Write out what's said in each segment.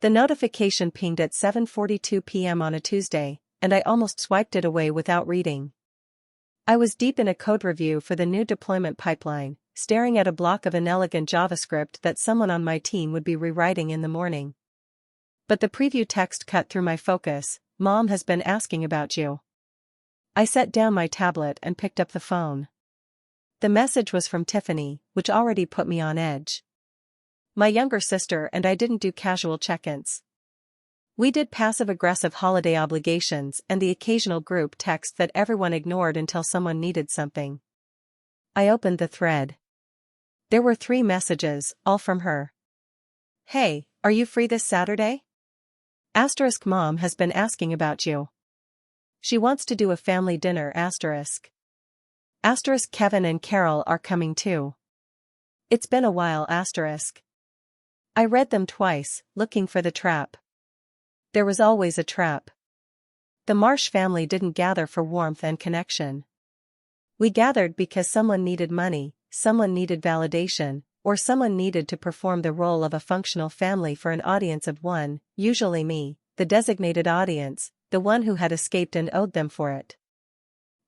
The notification pinged at 7:42 p.m. on a Tuesday, and I almost swiped it away without reading. I was deep in a code review for the new deployment pipeline, staring at a block of inelegant JavaScript that someone on my team would be rewriting in the morning. But the preview text cut through my focus. "Mom has been asking about you." I set down my tablet and picked up the phone. The message was from Tiffany, which already put me on edge. My younger sister and I didn't do casual check-ins. We did passive-aggressive holiday obligations and the occasional group text that everyone ignored until someone needed something. I opened the thread. There were 3 messages, all from her. "Hey, are you free this Saturday? Asterisk Mom has been asking about you. She wants to do a family dinner asterisk. Asterisk Kevin and Carol are coming too. It's been a while asterisk." I read them twice, looking for the trap. There was always a trap. The Marsh family didn't gather for warmth and connection. We gathered because someone needed money, someone needed validation, or someone needed to perform the role of a functional family for an audience of one, usually me, the designated audience, the one who had escaped and owed them for it.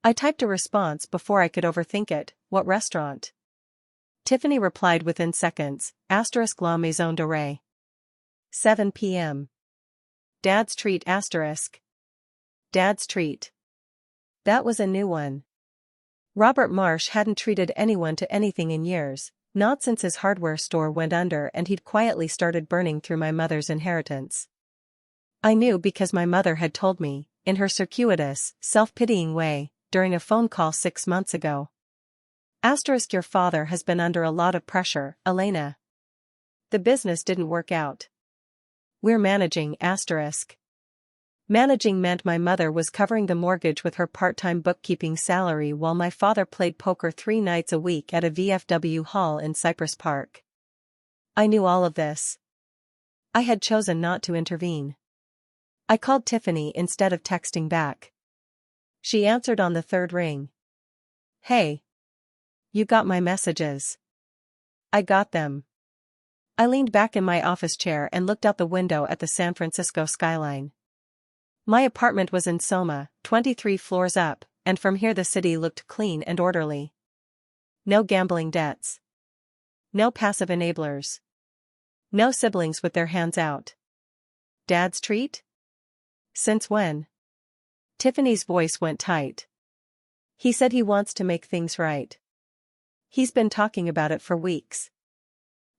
I typed a response before I could overthink it. "What restaurant?" Tiffany replied within seconds, asterisk La Maison Dorée. 7 p.m. Dad's treat asterisk. Dad's treat. That was a new one. Robert Marsh hadn't treated anyone to anything in years, not since his hardware store went under and he'd quietly started burning through my mother's inheritance. I knew because my mother had told me, in her circuitous, self-pitying way, during a phone call 6 months ago. Asterisk Your father has been under a lot of pressure, Elena. The business didn't work out. We're managing asterisk. Managing meant my mother was covering the mortgage with her part-time bookkeeping salary while my father played poker 3 nights a week at a VFW hall in Cypress Park. I knew all of this. I had chosen not to intervene. I called Tiffany instead of texting back. She answered on the 3rd ring. "Hey. You got my messages." I got them. I leaned back in my office chair and looked out the window at the San Francisco skyline. My apartment was in Soma, 23 floors up, and from here the city looked clean and orderly. No gambling debts. No passive enablers. No siblings with their hands out. Dad's treat? Since when? Tiffany's voice went tight. He said he wants to make things right. He's been talking about it for weeks.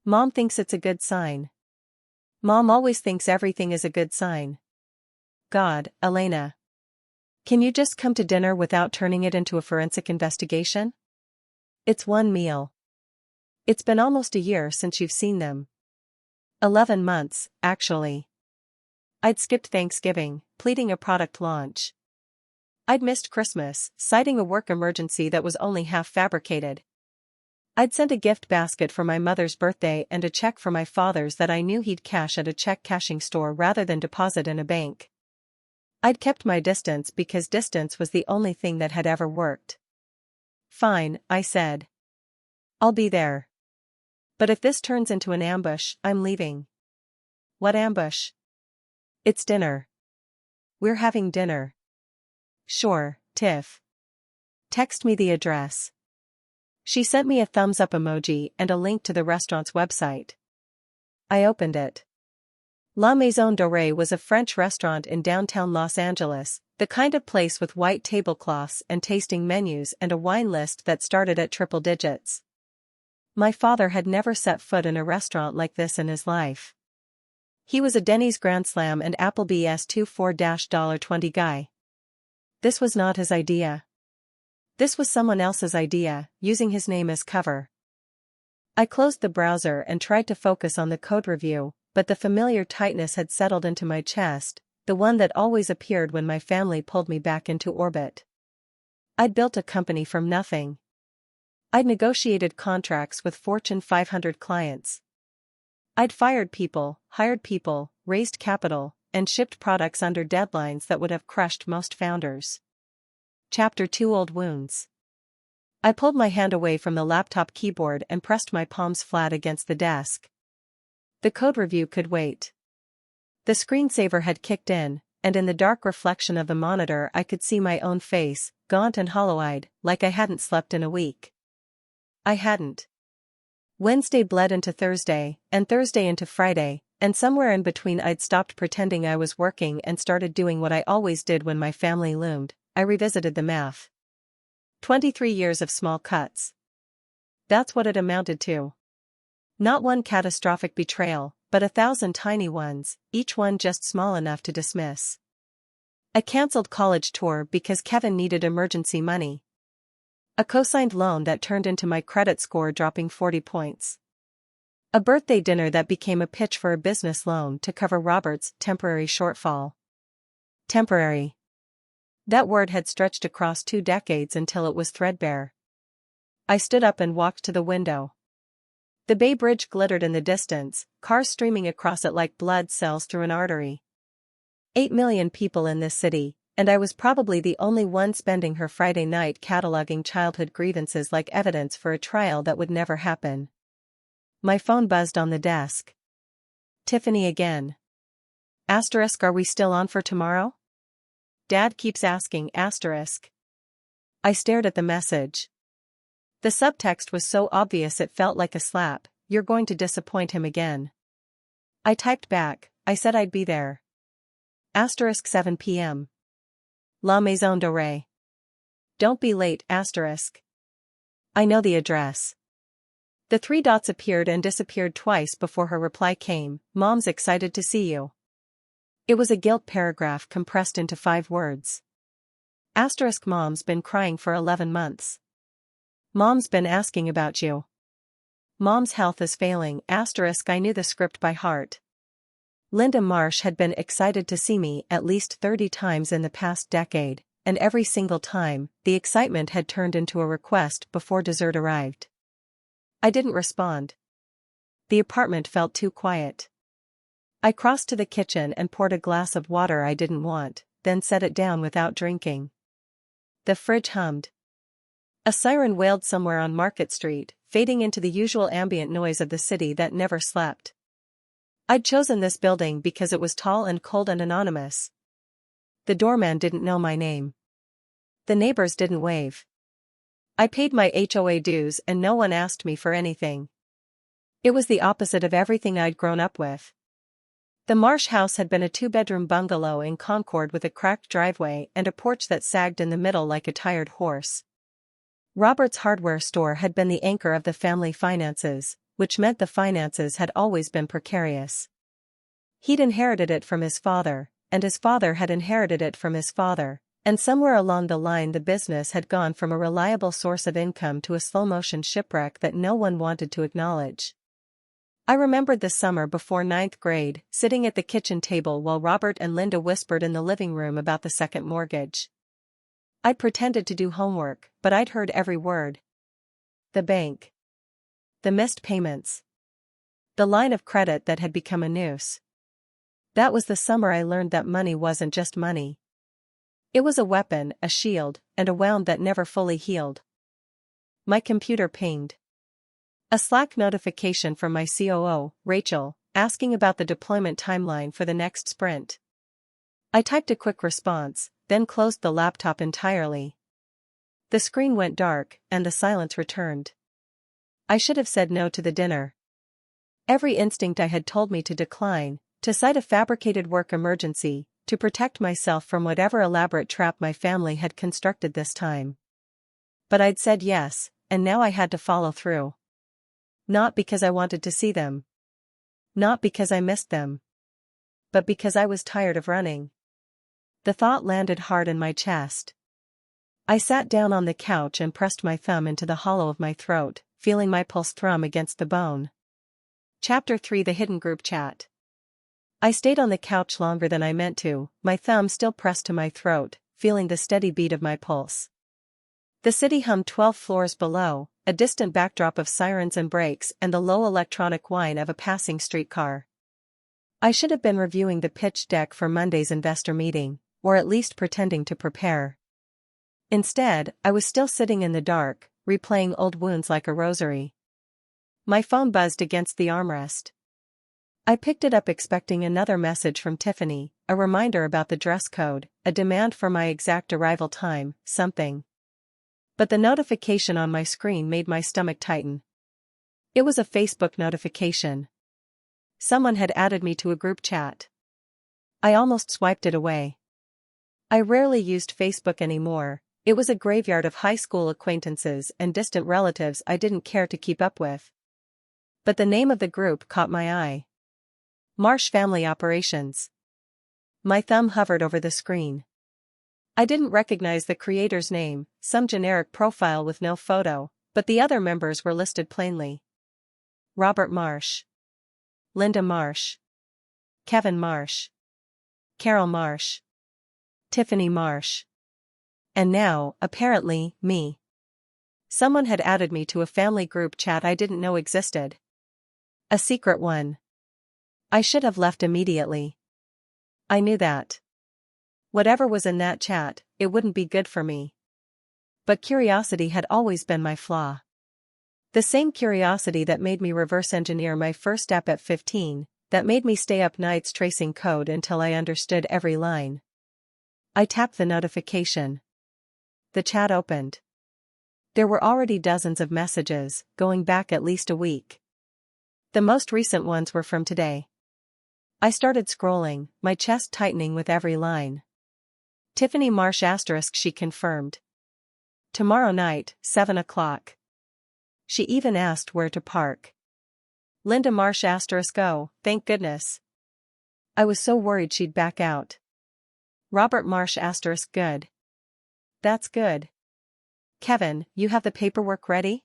Mom thinks it's a good sign. Mom always thinks everything is a good sign. God, Elena. Can you just come to dinner without turning it into a forensic investigation? It's one meal. It's been almost a year since you've seen them. 11 months, actually. I'd skipped Thanksgiving, pleading a product launch. I'd missed Christmas, citing a work emergency that was only half fabricated. I'd sent a gift basket for my mother's birthday and a check for my father's that I knew he'd cash at a check cashing store rather than deposit in a bank. I'd kept my distance because distance was the only thing that had ever worked. "Fine," I said. "I'll be there. But if this turns into an ambush, I'm leaving." "What ambush?" "It's dinner. We're having dinner." "Sure, Tiff. Text me the address." She sent me a thumbs-up emoji and a link to the restaurant's website. I opened it. La Maison Dorée was a French restaurant in downtown Los Angeles, the kind of place with white tablecloths and tasting menus and a wine list that started at triple digits. My father had never set foot in a restaurant like this in his life. He was a Denny's Grand Slam and Applebee's $24-$20 guy. This was not his idea. This was someone else's idea, using his name as cover. I closed the browser and tried to focus on the code review, but the familiar tightness had settled into my chest, the one that always appeared when my family pulled me back into orbit. I'd built a company from nothing. I'd negotiated contracts with Fortune 500 clients. I'd fired people, hired people, raised capital, and shipped products under deadlines that would have crushed most founders. Chapter 2 Old Wounds. I pulled my hand away from the laptop keyboard and pressed my palms flat against the desk. The code review could wait. The screensaver had kicked in, and in the dark reflection of the monitor I could see my own face, gaunt and hollow-eyed, like I hadn't slept in a week. I hadn't. Wednesday bled into Thursday, and Thursday into Friday, and somewhere in between I'd stopped pretending I was working and started doing what I always did when my family loomed. I revisited the math. 23 years of small cuts. That's what it amounted to. Not one catastrophic betrayal, but 1,000 tiny ones, each one just small enough to dismiss. A cancelled college tour because Kevin needed emergency money. A co-signed loan that turned into my credit score dropping 40 points. A birthday dinner that became a pitch for a business loan to cover Robert's temporary shortfall. Temporary. That word had stretched across 2 decades until it was threadbare. I stood up and walked to the window. The Bay Bridge glittered in the distance, cars streaming across it like blood cells through an artery. 8 million people in this city, and I was probably the only one spending her Friday night cataloging childhood grievances like evidence for a trial that would never happen. My phone buzzed on the desk. Tiffany again. Asterisk, are we still on for tomorrow? Dad keeps asking, asterisk. I stared at the message. The subtext was so obvious it felt like a slap. You're going to disappoint him again. I typed back, I said I'd be there. Asterisk 7 p.m. La Maison Dorée. Don't be late, asterisk. I know the address. The 3 dots appeared and disappeared twice before her reply came, Mom's excited to see you. It was a guilt paragraph compressed into 5 words. Asterisk Mom's been crying for 11 months. Mom's been asking about you. Mom's health is failing, asterisk. I knew the script by heart. Elena Marsh had been excited to see me at least 30 times in the past decade, and every single time, the excitement had turned into a request before dessert arrived. I didn't respond. The apartment felt too quiet. I crossed to the kitchen and poured a glass of water I didn't want, then set it down without drinking. The fridge hummed. A siren wailed somewhere on Market Street, fading into the usual ambient noise of the city that never slept. I'd chosen this building because it was tall and cold and anonymous. The doorman didn't know my name. The neighbors didn't wave. I paid my HOA dues and no one asked me for anything. It was the opposite of everything I'd grown up with. The Marsh house had been a 2-bedroom bungalow in Concord with a cracked driveway and a porch that sagged in the middle like a tired horse. Robert's hardware store had been the anchor of the family finances, which meant the finances had always been precarious. He'd inherited it from his father, and his father had inherited it from his father, and somewhere along the line the business had gone from a reliable source of income to a slow-motion shipwreck that no one wanted to acknowledge. I remembered the summer before 9th grade, sitting at the kitchen table while Robert and Linda whispered in the living room about the second mortgage. I'd pretended to do homework, but I'd heard every word. The bank. The missed payments. The line of credit that had become a noose. That was the summer I learned that money wasn't just money. It was a weapon, a shield, and a wound that never fully healed. My computer pinged. A Slack notification from my COO, Rachel, asking about the deployment timeline for the next sprint. I typed a quick response, then closed the laptop entirely. The screen went dark, and the silence returned. I should have said no to the dinner. Every instinct I had told me to decline, to cite a fabricated work emergency, to protect myself from whatever elaborate trap my family had constructed this time. But I'd said yes, and now I had to follow through. Not because I wanted to see them. Not because I missed them. But because I was tired of running. The thought landed hard in my chest. I sat down on the couch and pressed my thumb into the hollow of my throat, feeling my pulse thrum against the bone. Chapter 3: The Hidden Group Chat. I stayed on the couch longer than I meant to, my thumb still pressed to my throat, feeling the steady beat of my pulse. The city hummed 12 floors below, a distant backdrop of sirens and brakes and the low electronic whine of a passing streetcar. I should have been reviewing the pitch deck for Monday's investor meeting, or at least pretending to prepare. Instead, I was still sitting in the dark, replaying old wounds like a rosary. My phone buzzed against the armrest. I picked it up expecting another message from Tiffany, a reminder about the dress code, a demand for my exact arrival time, something. But the notification on my screen made my stomach tighten. It was a Facebook notification. Someone had added me to a group chat. I almost swiped it away. I rarely used Facebook anymore. It was a graveyard of high school acquaintances and distant relatives I didn't care to keep up with. But the name of the group caught my eye. Marsh Family Operations. My thumb hovered over the screen. I didn't recognize the creator's name, some generic profile with no photo, but the other members were listed plainly. Robert Marsh, Linda Marsh, Kevin Marsh, Carol Marsh, Tiffany Marsh. And now, apparently, me. Someone had added me to a family group chat I didn't know existed. A secret one. I should have left immediately. I knew that. Whatever was in that chat, it wouldn't be good for me. But curiosity had always been my flaw. The same curiosity that made me reverse engineer my first app at 15, that made me stay up nights tracing code until I understood every line. I tapped the notification. The chat opened. There were already dozens of messages, going back at least a week. The most recent ones were from today. I started scrolling, my chest tightening with every line. Tiffany Marsh *, she confirmed. Tomorrow night, 7 o'clock. She even asked where to park. Linda Marsh *, oh, thank goodness. I was so worried she'd back out. Robert Marsh *, good. That's good. Kevin, you have the paperwork ready?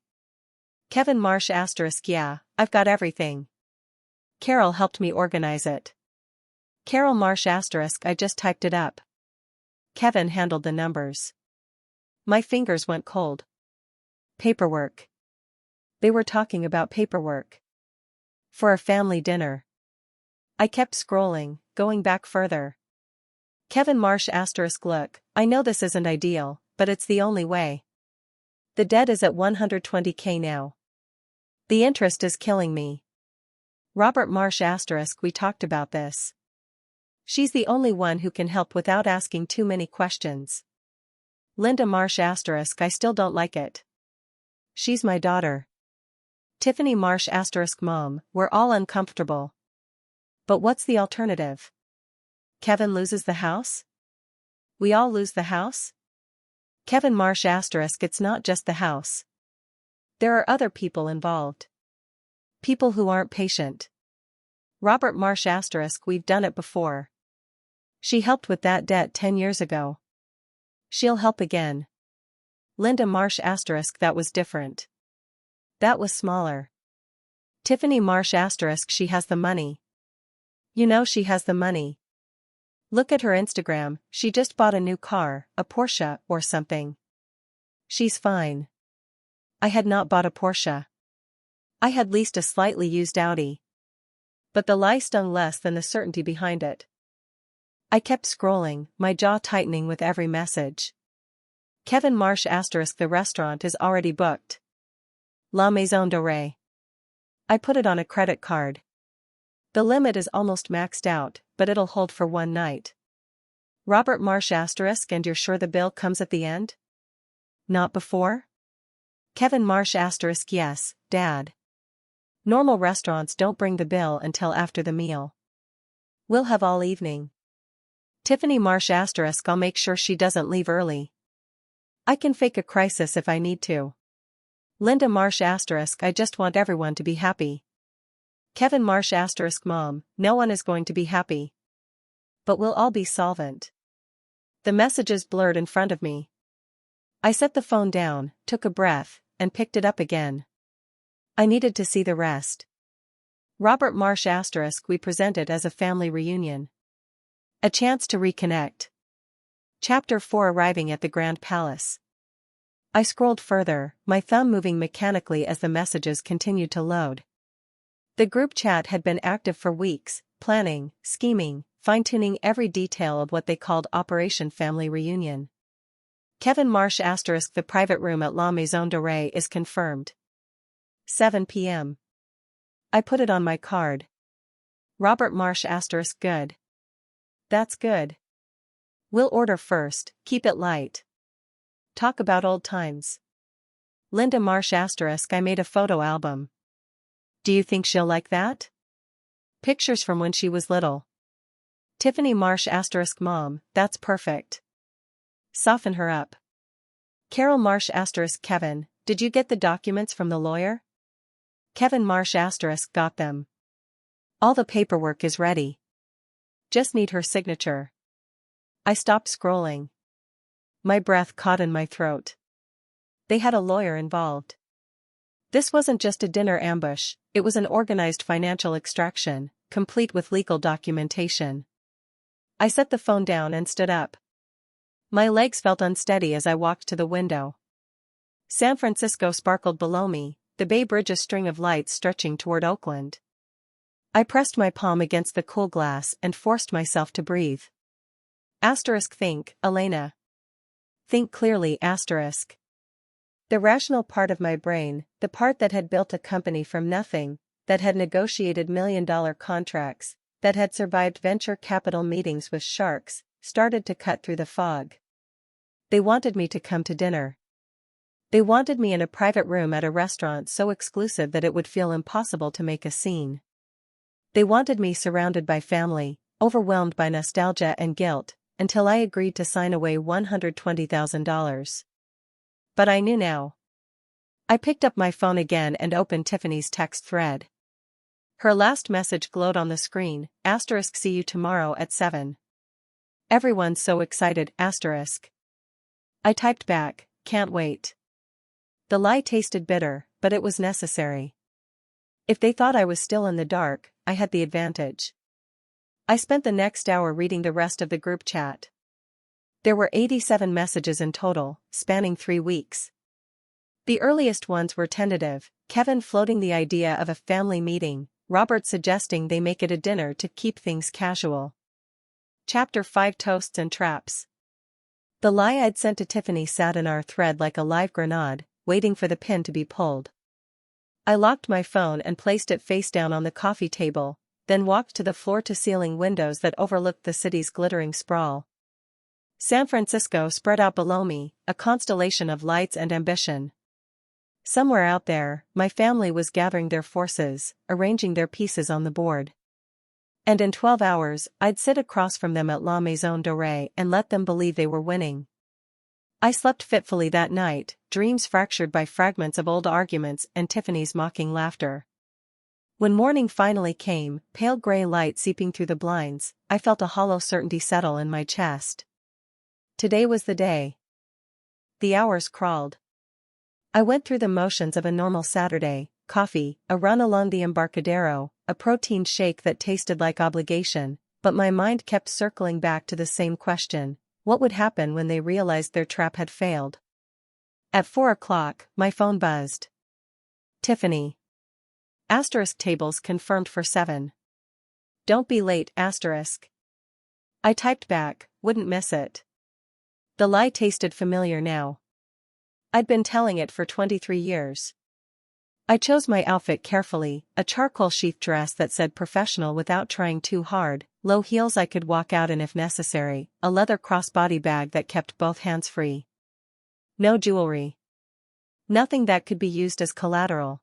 Kevin Marsh *, yeah, I've got everything. Carol helped me organize it. Carol Marsh *, I just typed it up. Kevin handled the numbers. My fingers went cold. Paperwork. They were talking about paperwork. For a family dinner. I kept scrolling, going back further. Kevin Marsh *, look, I know this isn't ideal, but it's the only way. The debt is at $120K now. The interest is killing me. Robert Marsh *, we talked about this. She's the only one who can help without asking too many questions. Linda Marsh *, I still don't like it. She's my daughter. Tiffany Marsh *, mom, we're all uncomfortable. But what's the alternative? Kevin loses the house? We all lose the house? Kevin Marsh *, it's not just the house. There are other people involved. People who aren't patient. Robert Marsh *, we've done it before. She helped with that debt 10 years ago. She'll help again. Linda Marsh *, that was different. That was smaller. Tiffany Marsh *, she has the money. You know she has the money. Look at her Instagram, she just bought a new car, a Porsche or something. She's fine. I had not bought a Porsche. I had leased a slightly used Audi. But the lie stung less than the certainty behind it. I kept scrolling, my jaw tightening with every message. Kevin Marsh *, the restaurant is already booked. La Maison Dorée. I put it on a credit card. The limit is almost maxed out, but it'll hold for one night. Robert Marsh *, and you're sure the bill comes at the end? Not before? Kevin Marsh *, yes, Dad. Normal restaurants don't bring the bill until after the meal. We'll have all evening. Tiffany Marsh *, I'll make sure she doesn't leave early. I can fake a crisis if I need to. Linda Marsh *, I just want everyone to be happy. Kevin Marsh *, mom, no one is going to be happy. But we'll all be solvent. The messages blurred in front of me. I set the phone down, took a breath, and picked it up again. I needed to see the rest. Robert Marsh *, we presented as a family reunion. A chance to reconnect. Chapter 4, arriving at the Grand Palace. I scrolled further, my thumb moving mechanically as the messages continued to load. The group chat had been active for weeks, planning, scheming, fine-tuning every detail of what they called Operation Family Reunion. Kevin Marsh *, the private room at La Maison Dorée is confirmed. 7 p.m. I put it on my card. Robert Marsh *, good. That's good. We'll order first, keep it light. Talk about old times. Linda Marsh *, I made a photo album. Do you think she'll like that? Pictures from when she was little. Tiffany Marsh *, Mom, that's perfect. Soften her up. Carol Marsh *, Kevin, did you get the documents from the lawyer? Kevin Marsh *, got them. All the paperwork is ready. Just need her signature. I stopped scrolling. My breath caught in my throat. They had a lawyer involved. This wasn't just a dinner ambush, it was an organized financial extraction, complete with legal documentation. I set the phone down and stood up. My legs felt unsteady as I walked to the window. San Francisco sparkled below me, the Bay Bridge a string of lights stretching toward Oakland. I pressed my palm against the cool glass and forced myself to breathe. Think, Elena. Think clearly. The rational part of my brain, the part that had built a company from nothing, that had negotiated million-dollar contracts, that had survived venture capital meetings with sharks, started to cut through the fog. They wanted me to come to dinner. They wanted me in a private room at a restaurant so exclusive that it would feel impossible to make a scene. They wanted me surrounded by family, overwhelmed by nostalgia and guilt, until I agreed to sign away $120,000. But I knew now. I picked up my phone again and opened Tiffany's text thread. Her last message glowed on the screen, * see you tomorrow at 7. Everyone's so excited, *. I typed back, can't wait. The lie tasted bitter, but it was necessary. If they thought I was still in the dark, I had the advantage. I spent the next hour reading the rest of the group chat. There were 87 messages in total, spanning 3 weeks. The earliest ones were tentative, Kevin floating the idea of a family meeting, Robert suggesting they make it a dinner to keep things casual. Chapter 5 Toasts and Traps. The lie I'd sent to Tiffany sat in our thread like a live grenade, waiting for the pin to be pulled. I locked my phone and placed it face down on the coffee table, then walked to the floor-to-ceiling windows that overlooked the city's glittering sprawl. San Francisco spread out below me, a constellation of lights and ambition. Somewhere out there, my family was gathering their forces, arranging their pieces on the board. And in 12 hours, I'd sit across from them at La Maison Dorée and let them believe they were winning. I slept fitfully that night, dreams fractured by fragments of old arguments and Tiffany's mocking laughter. When morning finally came, pale gray light seeping through the blinds, I felt a hollow certainty settle in my chest. Today was the day. The hours crawled. I went through the motions of a normal Saturday: coffee, a run along the Embarcadero, a protein shake that tasted like obligation, but my mind kept circling back to the same question: what would happen when they realized their trap had failed? At 4 o'clock, my phone buzzed. Tiffany. * tables confirmed for 7. Don't be late, *. I typed back, wouldn't miss it. The lie tasted familiar now. I'd been telling it for 23 years. I chose my outfit carefully, a charcoal sheath dress that said professional without trying too hard, low heels I could walk out in if necessary, a leather crossbody bag that kept both hands free. No jewelry. Nothing that could be used as collateral.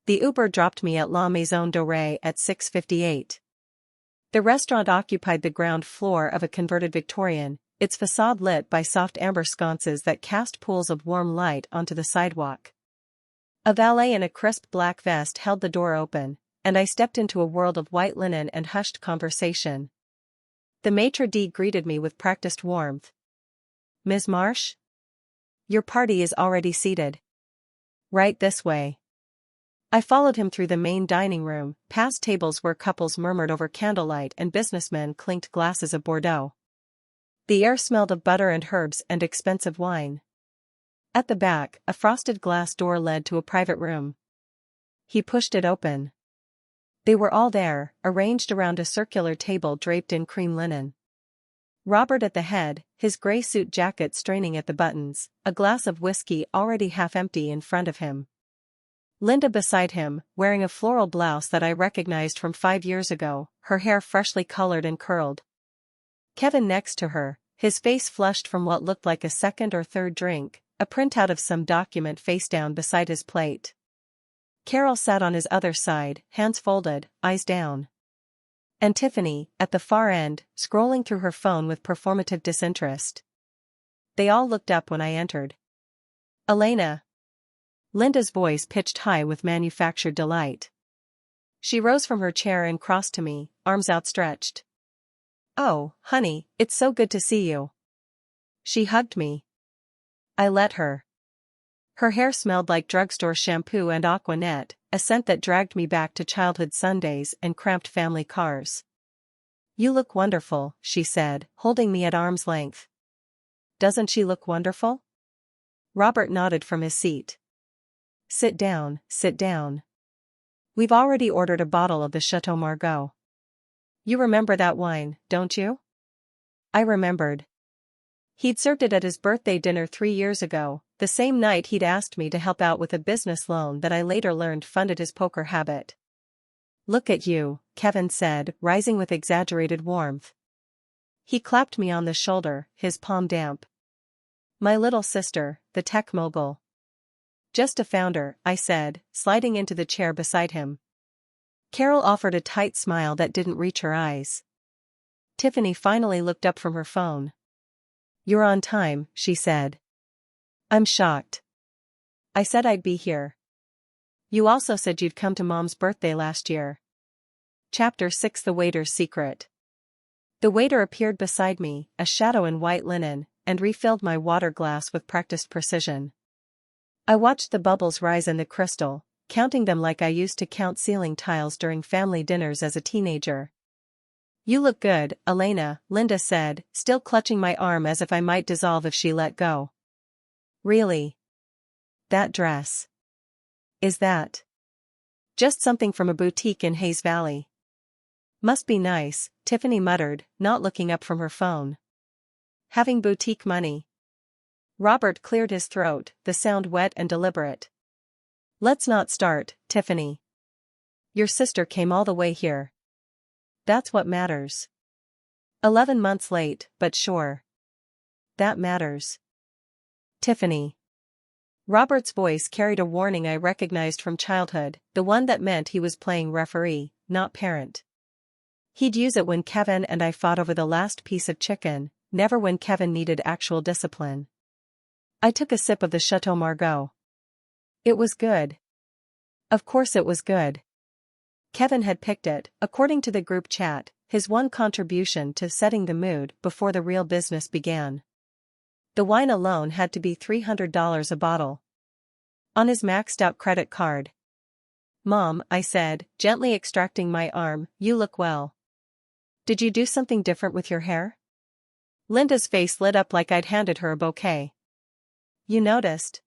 The Uber dropped me at La Maison Dorée at 6:58. The restaurant occupied the ground floor of a converted Victorian, its facade lit by soft amber sconces that cast pools of warm light onto the sidewalk. A valet in a crisp black vest held the door open, and I stepped into a world of white linen and hushed conversation. The maitre d' greeted me with practiced warmth. Ms. Marsh? Your party is already seated. Right this way. I followed him through the main dining room, past tables where couples murmured over candlelight and businessmen clinked glasses of Bordeaux. The air smelled of butter and herbs and expensive wine. At the back, a frosted glass door led to a private room. He pushed it open. They were all there, arranged around a circular table draped in cream linen. Robert at the head, his gray suit jacket straining at the buttons, a glass of whiskey already half empty in front of him. Linda beside him, wearing a floral blouse that I recognized from 5 years ago, her hair freshly colored and curled. Kevin next to her, his face flushed from what looked like a second or third drink, a printout of some document face down beside his plate. Carol sat on his other side, hands folded, eyes down. And Tiffany, at the far end, scrolling through her phone with performative disinterest. They all looked up when I entered. Elena. Linda's voice pitched high with manufactured delight. She rose from her chair and crossed to me, arms outstretched. Oh, honey, it's so good to see you. She hugged me. I let her. Her hair smelled like drugstore shampoo and Aqua Net, a scent that dragged me back to childhood Sundays and cramped family cars. You look wonderful, she said, holding me at arm's length. Doesn't she look wonderful? Robert nodded from his seat. Sit down, sit down. We've already ordered a bottle of the Chateau Margaux. You remember that wine, don't you? I remembered. He'd served it at his birthday dinner 3 years ago, the same night he'd asked me to help out with a business loan that I later learned funded his poker habit. Look at you, Kevin said, rising with exaggerated warmth. He clapped me on the shoulder, his palm damp. My little sister, the tech mogul. Just a founder, I said, sliding into the chair beside him. Carol offered a tight smile that didn't reach her eyes. Tiffany finally looked up from her phone. You're on time, she said. I'm shocked. I said I'd be here. You also said you'd come to Mom's birthday last year. Chapter 6: The Waiter's Secret. The waiter appeared beside me, a shadow in white linen, and refilled my water glass with practiced precision. I watched the bubbles rise in the crystal, counting them like I used to count ceiling tiles during family dinners as a teenager. You look good, Elena, Linda said, still clutching my arm as if I might dissolve if she let go. Really? That dress. Is that just something from a boutique in Hayes Valley? Must be nice, Tiffany muttered, not looking up from her phone. Having boutique money. Robert cleared his throat, the sound wet and deliberate. Let's not start, Tiffany. Your sister came all the way here. That's what matters. 11 months late, but sure. That matters. Tiffany. Robert's voice carried a warning I recognized from childhood, the one that meant he was playing referee, not parent. He'd use it when Kevin and I fought over the last piece of chicken, never when Kevin needed actual discipline. I took a sip of the Chateau Margaux. It was good. Of course it was good. Kevin had picked it, according to the group chat, his one contribution to setting the mood before the real business began. The wine alone had to be $300 a bottle. On his maxed-out credit card. Mom, I said, gently extracting my arm, you look well. Did you do something different with your hair? Linda's face lit up like I'd handed her a bouquet. You noticed?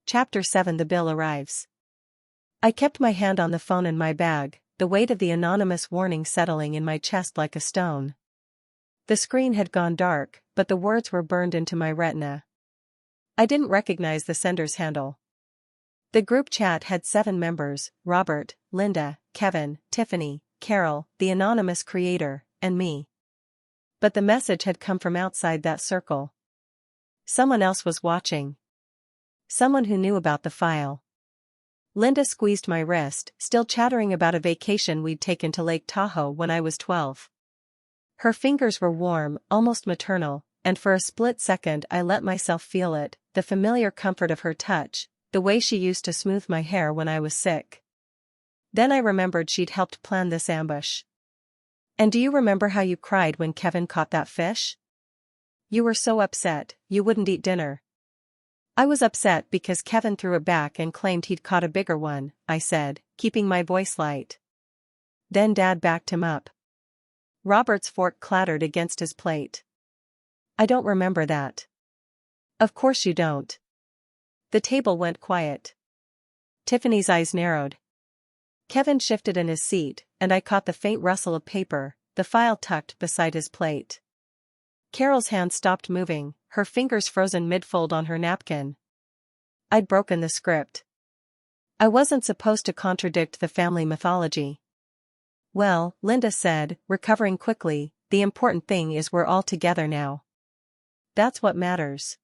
Chapter 7: The bill arrives. I kept my hand on the phone in my bag, the weight of the anonymous warning settling in my chest like a stone. The screen had gone dark, but the words were burned into my retina. I didn't recognize the sender's handle. The group chat had 7 members: Robert, Linda, Kevin, Tiffany, Carol, the anonymous creator, and me. But the message had come from outside that circle. Someone else was watching. Someone who knew about the file. Linda squeezed my wrist, still chattering about a vacation we'd taken to Lake Tahoe when I was 12. Her fingers were warm, almost maternal, and for a split second I let myself feel it, the familiar comfort of her touch, the way she used to smooth my hair when I was sick. Then I remembered she'd helped plan this ambush. And do you remember how you cried when Kevin caught that fish? You were so upset, you wouldn't eat dinner. I was upset because Kevin threw it back and claimed he'd caught a bigger one, I said, keeping my voice light. Then Dad backed him up. Robert's fork clattered against his plate. I don't remember that. Of course you don't. The table went quiet. Tiffany's eyes narrowed. Kevin shifted in his seat, and I caught the faint rustle of paper, the file tucked beside his plate. Carol's hand stopped moving, her fingers frozen mid-fold on her napkin. I'd broken the script. I wasn't supposed to contradict the family mythology. Well, Linda said, recovering quickly, the important thing is we're all together now. That's what matters.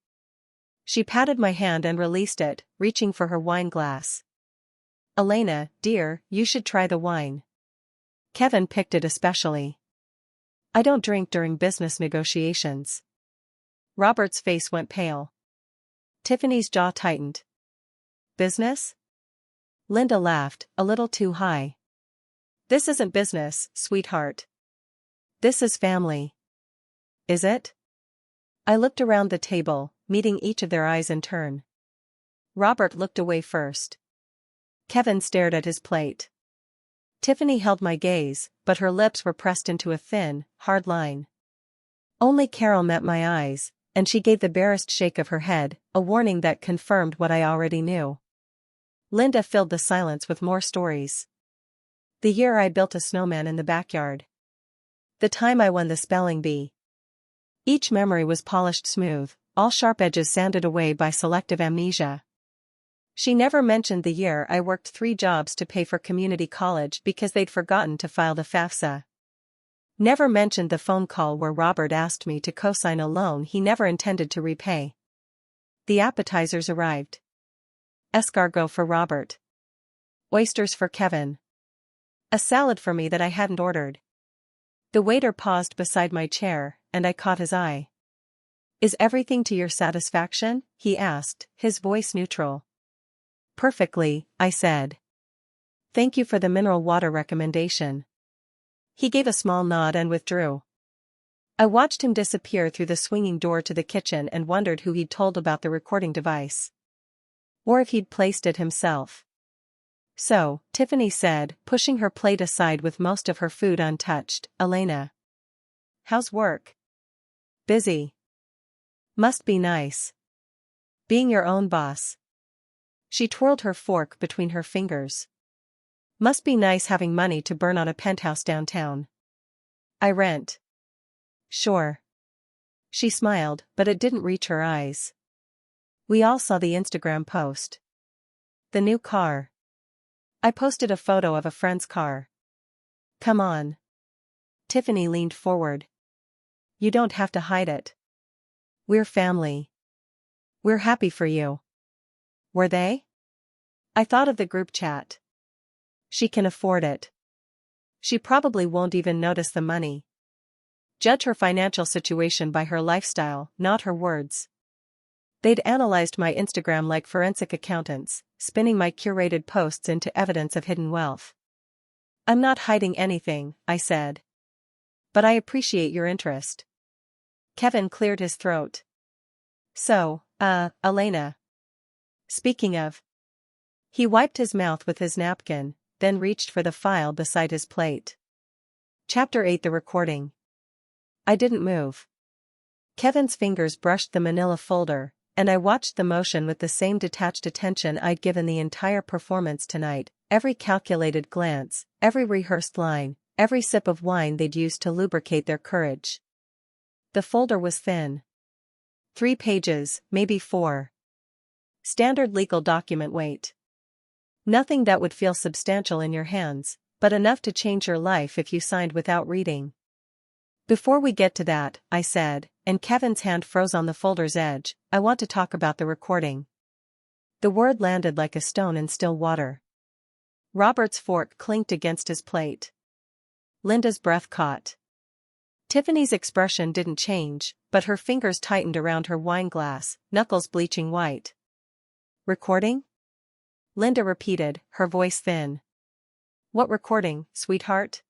She patted my hand and released it, reaching for her wine glass. Elena, dear, you should try the wine. Kevin picked it especially. I don't drink during business negotiations. Robert's face went pale. Tiffany's jaw tightened. Business? Linda laughed, a little too high. This isn't business, sweetheart. This is family. Is it? I looked around the table, meeting each of their eyes in turn. Robert looked away first. Kevin stared at his plate. Tiffany held my gaze, but her lips were pressed into a thin, hard line. Only Carol met my eyes, and she gave the barest shake of her head, a warning that confirmed what I already knew. Linda filled the silence with more stories. The year I built a snowman in the backyard. The time I won the spelling bee. Each memory was polished smooth, all sharp edges sanded away by selective amnesia. She never mentioned the year I worked 3 jobs to pay for community college because they'd forgotten to file the FAFSA. Never mentioned the phone call where Robert asked me to co-sign a loan he never intended to repay. The appetizers arrived. Escargot for Robert. Oysters for Kevin. A salad for me that I hadn't ordered. The waiter paused beside my chair, and I caught his eye. Is everything to your satisfaction? He asked, his voice neutral. Perfectly, I said. Thank you for the mineral water recommendation. He gave a small nod and withdrew. I watched him disappear through the swinging door to the kitchen and wondered who he'd told about the recording device. Or if he'd placed it himself. So, Tiffany said, pushing her plate aside with most of her food untouched, Elena. How's work? Busy. Must be nice. Being your own boss. She twirled her fork between her fingers. Must be nice having money to burn on a penthouse downtown. I rent. Sure. She smiled, but it didn't reach her eyes. We all saw the Instagram post. The new car. I posted a photo of a friend's car. Come on. Tiffany leaned forward. You don't have to hide it. We're family. We're happy for you. Were they? I thought of the group chat. She can afford it. She probably won't even notice the money. Judge her financial situation by her lifestyle, not her words. They'd analyzed my Instagram like forensic accountants, spinning my curated posts into evidence of hidden wealth. I'm not hiding anything, I said. But I appreciate your interest. Kevin cleared his throat. So, Elena. Speaking of. He wiped his mouth with his napkin, then reached for the file beside his plate. Chapter 8. The recording. I didn't move. Kevin's fingers brushed the manila folder, and I watched the motion with the same detached attention I'd given the entire performance tonight, every calculated glance, every rehearsed line, every sip of wine they'd used to lubricate their courage. The folder was thin. 3 pages, maybe 4. Standard legal document weight. Nothing that would feel substantial in your hands, but enough to change your life if you signed without reading. Before we get to that, I said, and Kevin's hand froze on the folder's edge, I want to talk about the recording. The word landed like a stone in still water. Robert's fork clinked against his plate. Linda's breath caught. Tiffany's expression didn't change, but her fingers tightened around her wine glass, knuckles bleaching white. Recording? Linda repeated, her voice thin. What recording, sweetheart?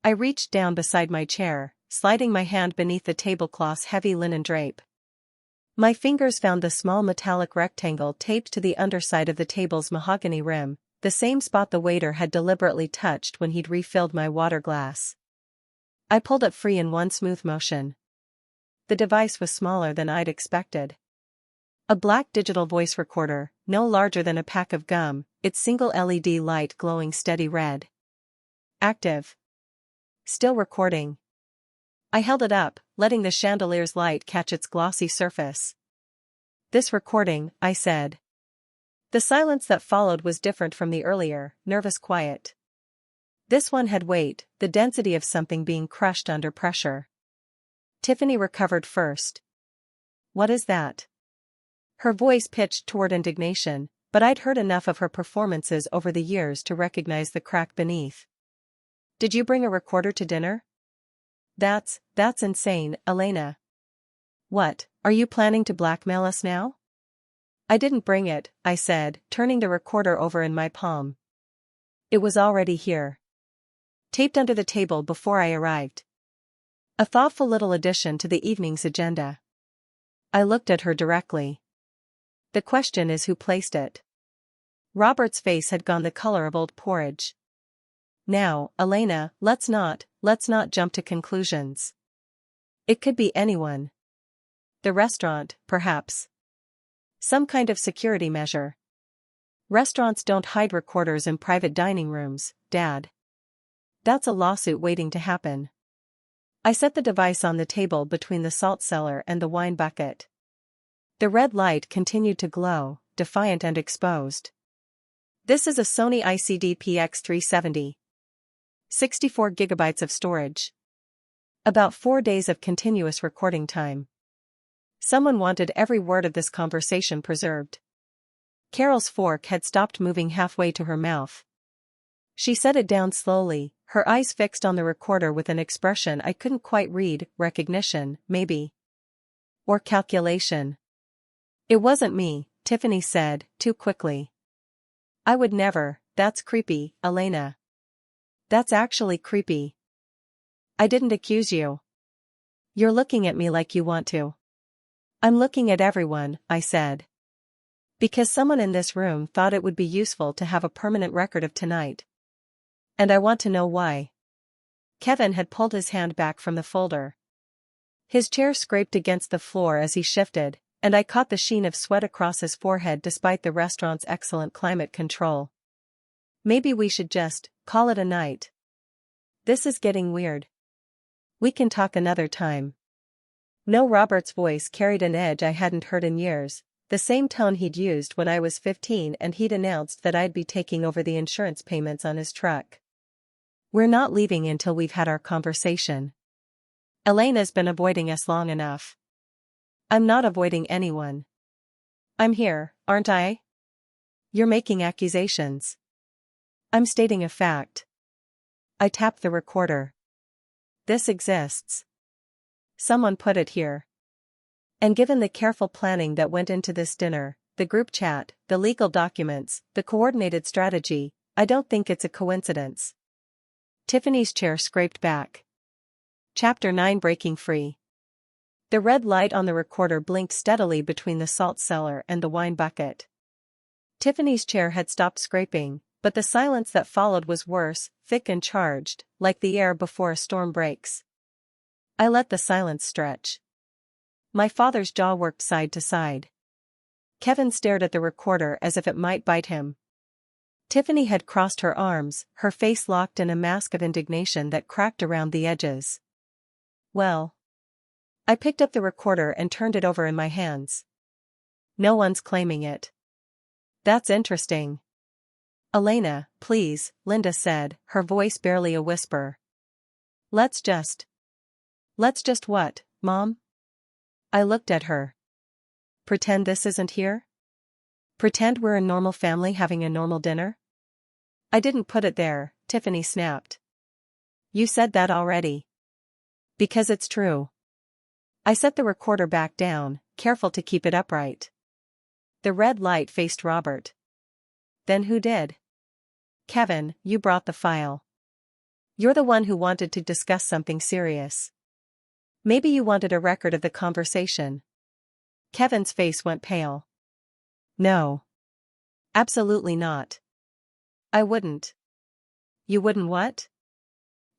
I reached down beside my chair, sliding my hand beneath the tablecloth's heavy linen drape. My fingers found the small metallic rectangle taped to the underside of the table's mahogany rim, the same spot the waiter had deliberately touched when he'd refilled my water glass. I pulled it free in one smooth motion. The device was smaller than I'd expected. A black digital voice recorder, no larger than a pack of gum, its single LED light glowing steady red. Active. Still recording. I held it up, letting the chandelier's light catch its glossy surface. This recording, I said. The silence that followed was different from the earlier, nervous quiet. This one had weight, the density of something being crushed under pressure. Tiffany recovered first. "What is that?" Her voice pitched toward indignation, but I'd heard enough of her performances over the years to recognize the crack beneath. "Did you bring a recorder to dinner?" That's insane, Elena." "What, are you planning to blackmail us now?" "I didn't bring it," I said, turning the recorder over in my palm. "It was already here. Taped under the table before I arrived. A thoughtful little addition to the evening's agenda." I looked at her directly. "The question is who placed it." Robert's face had gone the color of old porridge. "Now, Elena, let's not jump to conclusions. It could be anyone. The restaurant, perhaps. Some kind of security measure. Restaurants don't hide recorders in private dining rooms, Dad. That's a lawsuit waiting to happen." I set the device on the table between the salt cellar and the wine bucket. The red light continued to glow, defiant and exposed. "This is a Sony ICD-PX370. 64 gigabytes of storage. About 4 days of continuous recording time. Someone wanted every word of this conversation preserved." Carol's fork had stopped moving halfway to her mouth. She set it down slowly, her eyes fixed on the recorder with an expression I couldn't quite read. Recognition, maybe. Or calculation. "It wasn't me," Tiffany said, too quickly. "I would never. That's creepy, Elena. That's actually creepy. I didn't accuse you." "You're looking at me like you want to." "I'm looking at everyone," I said. "Because someone in this room thought it would be useful to have a permanent record of tonight. And I want to know why." Kevin had pulled his hand back from the folder. His chair scraped against the floor as he shifted, and I caught the sheen of sweat across his forehead despite the restaurant's excellent climate control. "Maybe we should just call it a night. This is getting weird. We can talk another time." No, Robert's voice carried an edge I hadn't heard in years, the same tone he'd used when I was 15 and he'd announced that I'd be taking over the insurance payments on his truck. "We're not leaving until we've had our conversation. Elena's been avoiding us long enough." "I'm not avoiding anyone. I'm here, aren't I?" "You're making accusations." "I'm stating a fact." I tapped the recorder. "This exists. Someone put it here. And given the careful planning that went into this dinner, the group chat, the legal documents, the coordinated strategy, I don't think it's a coincidence." Tiffany's chair scraped back. Chapter 9: Breaking Free. The red light on the recorder blinked steadily between the salt cellar and the wine bucket. Tiffany's chair had stopped scraping, but the silence that followed was worse, thick and charged, like the air before a storm breaks. I let the silence stretch. My father's jaw worked side to side. Kevin stared at the recorder as if it might bite him. Tiffany had crossed her arms, her face locked in a mask of indignation that cracked around the edges. "Well." I picked up the recorder and turned it over in my hands. "No one's claiming it." "That's interesting." "Elena, please," Linda said, her voice barely a whisper. Let's just what, Mom?" I looked at her. "Pretend this isn't here? Pretend we're a normal family having a normal dinner?" "I didn't put it there," Tiffany snapped. "You said that already." "Because it's true." I set the recorder back down, careful to keep it upright. The red light faced Robert. "Then who did?" "Kevin, you brought the file. You're the one who wanted to discuss something serious. Maybe you wanted a record of the conversation." Kevin's face went pale. "No. Absolutely not. I wouldn't." "You wouldn't what?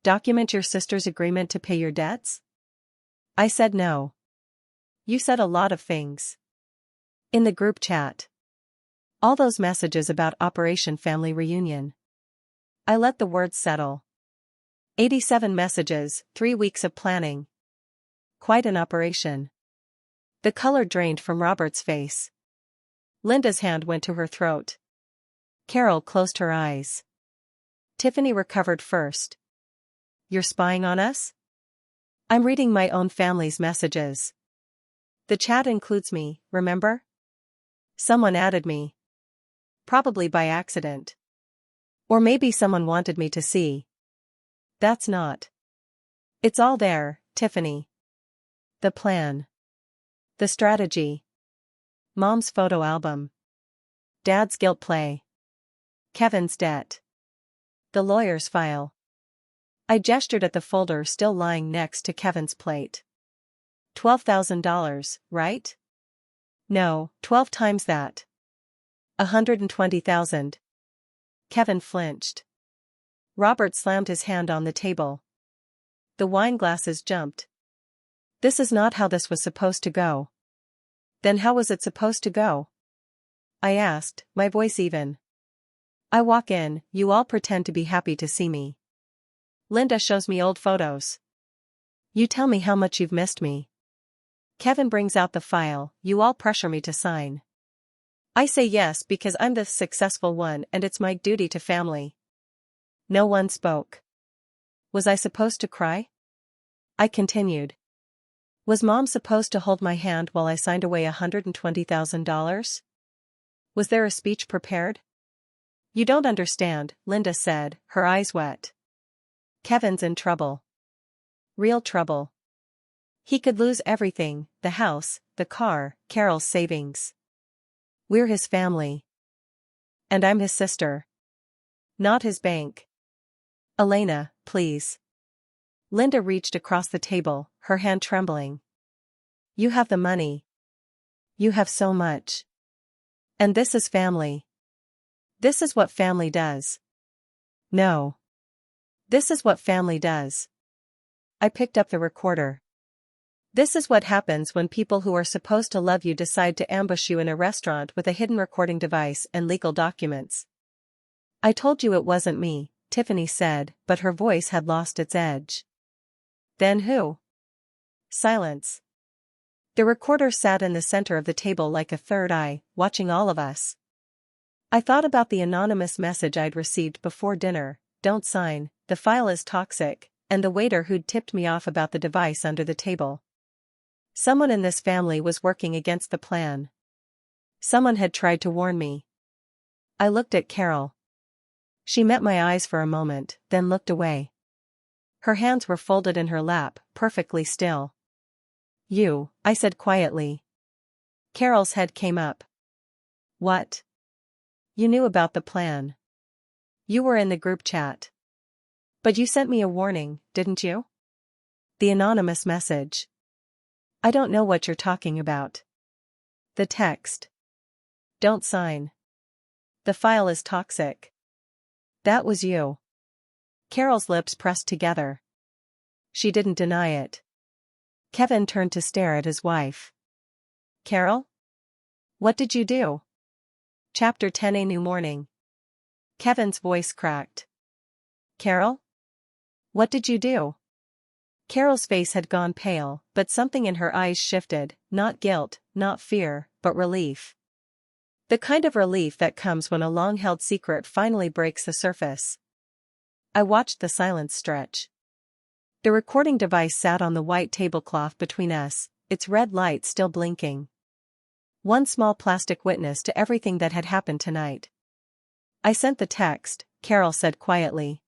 Document your sister's agreement to pay your debts?" I said no. "You said a lot of things. In the group chat. All those messages about Operation Family Reunion." I let the words settle. 87 messages, 3 weeks of planning. Quite an operation. The color drained from Robert's face. Linda's hand went to her throat. Carol closed her eyes. Tiffany recovered first. You're spying on us? I'm reading my own family's messages. The chat includes me, remember? Someone added me. Probably by accident. Or maybe someone wanted me to see. That's not. It's all there, Tiffany. The plan. The strategy. Mom's photo album. Dad's guilt play. Kevin's debt. The lawyer's file. I gestured at the folder still lying next to Kevin's plate. $12,000, right? No, 12 times that. 120,000. Kevin flinched. Robert slammed his hand on the table. The wine glasses jumped. This is not how this was supposed to go. Then how was it supposed to go? I asked, my voice even. I walk in, you all pretend to be happy to see me. Linda shows me old photos. You tell me how much you've missed me. Kevin brings out the file, you all pressure me to sign. I say yes because I'm the successful one and it's my duty to family. No one spoke. Was I supposed to cry? I continued. Was Mom supposed to hold my hand while I signed away $120,000? Was there a speech prepared? You don't understand, Linda said, her eyes wet. Kevin's in trouble. Real trouble. He could lose everything, the house, the car, Carol's savings. We're his family. And I'm his sister. Not his bank. Elena, please. Linda reached across the table, her hand trembling. You have the money. You have so much. And this is family. This is what family does. No. This is what family does. I picked up the recorder. This is what happens when people who are supposed to love you decide to ambush you in a restaurant with a hidden recording device and legal documents. I told you it wasn't me, Tiffany said, but her voice had lost its edge. Then who? Silence. The recorder sat in the center of the table like a third eye, watching all of us. I thought about the anonymous message I'd received before dinner, don't sign, the file is toxic, and the waiter who'd tipped me off about the device under the table. Someone in this family was working against the plan. Someone had tried to warn me. I looked at Carol. She met my eyes for a moment, then looked away. Her hands were folded in her lap, perfectly still. You, I said quietly. Carol's head came up. What? You knew about the plan. You were in the group chat. But you sent me a warning, didn't you? The anonymous message. I don't know what you're talking about. The text. Don't sign. The file is toxic. That was you. Carol's lips pressed together. She didn't deny it. Kevin turned to stare at his wife. Carol? What did you do? Chapter 10. A new morning. Kevin's voice cracked. Carol? What did you do? Carol's face had gone pale, but something in her eyes shifted, not guilt, not fear, but relief. The kind of relief that comes when a long-held secret finally breaks the surface. I watched the silence stretch. The recording device sat on the white tablecloth between us, its red light still blinking. One small plastic witness to everything that had happened tonight. I sent the text, Carol said quietly.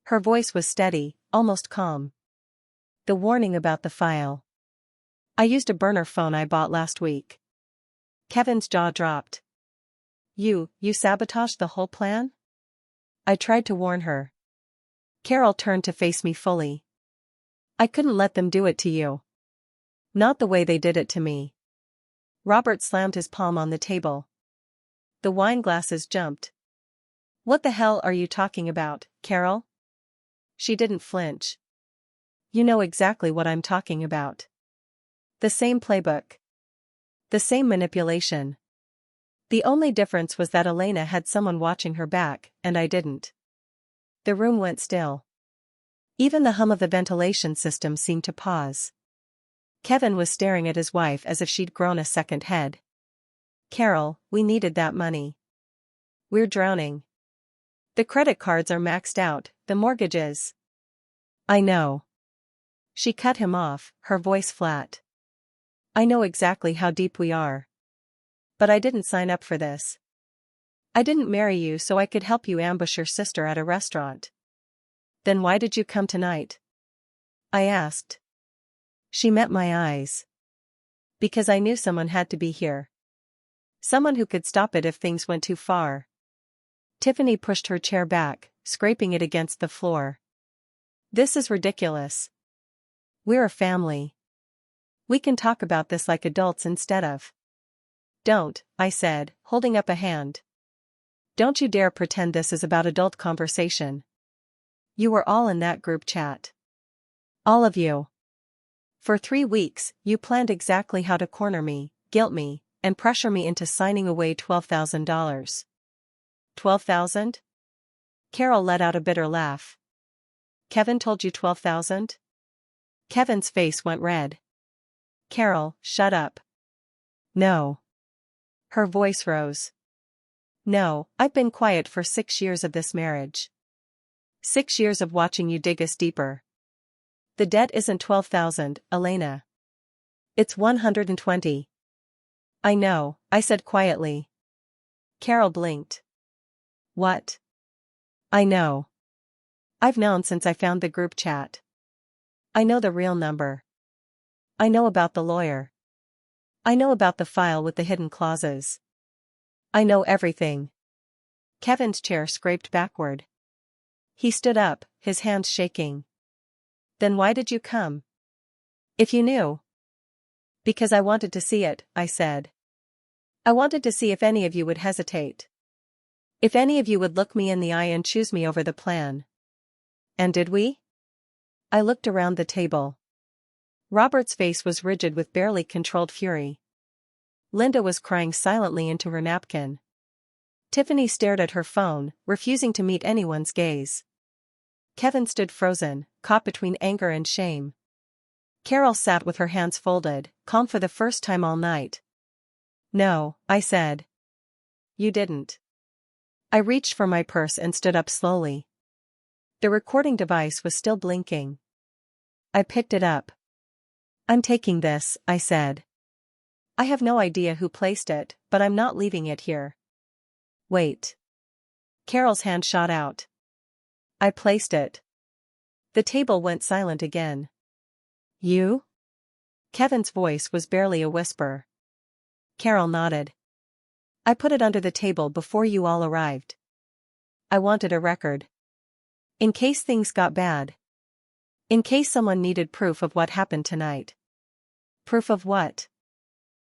Her voice was steady, almost calm. The warning about the file. I used a burner phone I bought last week. Kevin's jaw dropped. You sabotaged the whole plan? I tried to warn her. Carol turned to face me fully. I couldn't let them do it to you. Not the way they did it to me. Robert slammed his palm on the table. The wine glasses jumped. What the hell are you talking about, Carol? She didn't flinch. You know exactly what I'm talking about. The same playbook. The same manipulation. The only difference was that Elena had someone watching her back, and I didn't. The room went still. Even the hum of the ventilation system seemed to pause. Kevin was staring at his wife as if she'd grown a second head. Carol, we needed that money. We're drowning. The credit cards are maxed out, the mortgages. I know. She cut him off, her voice flat. I know exactly how deep we are. But I didn't sign up for this. I didn't marry you so I could help you ambush your sister at a restaurant. Then why did you come tonight? I asked. She met my eyes. Because I knew someone had to be here. Someone who could stop it if things went too far. Tiffany pushed her chair back, scraping it against the floor. This is ridiculous. We're a family. We can talk about this like adults instead of. Don't, I said, holding up a hand. Don't you dare pretend this is about adult conversation. You were all in that group chat. All of you. For 3 weeks, you planned exactly how to corner me, guilt me, and pressure me into signing away $12,000. 12,000? Carol let out a bitter laugh. Kevin told you 12,000? Kevin's face went red. Carol, shut up. No. Her voice rose. No, I've been quiet for 6 years of this marriage. 6 years of watching you dig us deeper. The debt isn't 12,000, Elena. It's 120. I know, I said quietly. Carol blinked. What? I know. I've known since I found the group chat. I know the real number. I know about the lawyer. I know about the file with the hidden clauses. I know everything. Kevin's chair scraped backward. He stood up, his hands shaking. Then why did you come? If you knew. Because I wanted to see it, I said. I wanted to see if any of you would hesitate. If any of you would look me in the eye and choose me over the plan. And did we? I looked around the table. Robert's face was rigid with barely controlled fury. Linda was crying silently into her napkin. Tiffany stared at her phone, refusing to meet anyone's gaze. Kevin stood frozen, caught between anger and shame. Carol sat with her hands folded, calm for the first time all night. No, I said. You didn't. I reached for my purse and stood up slowly. The recording device was still blinking. I picked it up. I'm taking this, I said. I have no idea who placed it, but I'm not leaving it here. Wait. Carol's hand shot out. I placed it. The table went silent again. You? Kevin's voice was barely a whisper. Carol nodded. I put it under the table before you all arrived. I wanted a record. In case things got bad. In case someone needed proof of what happened tonight. Proof of what?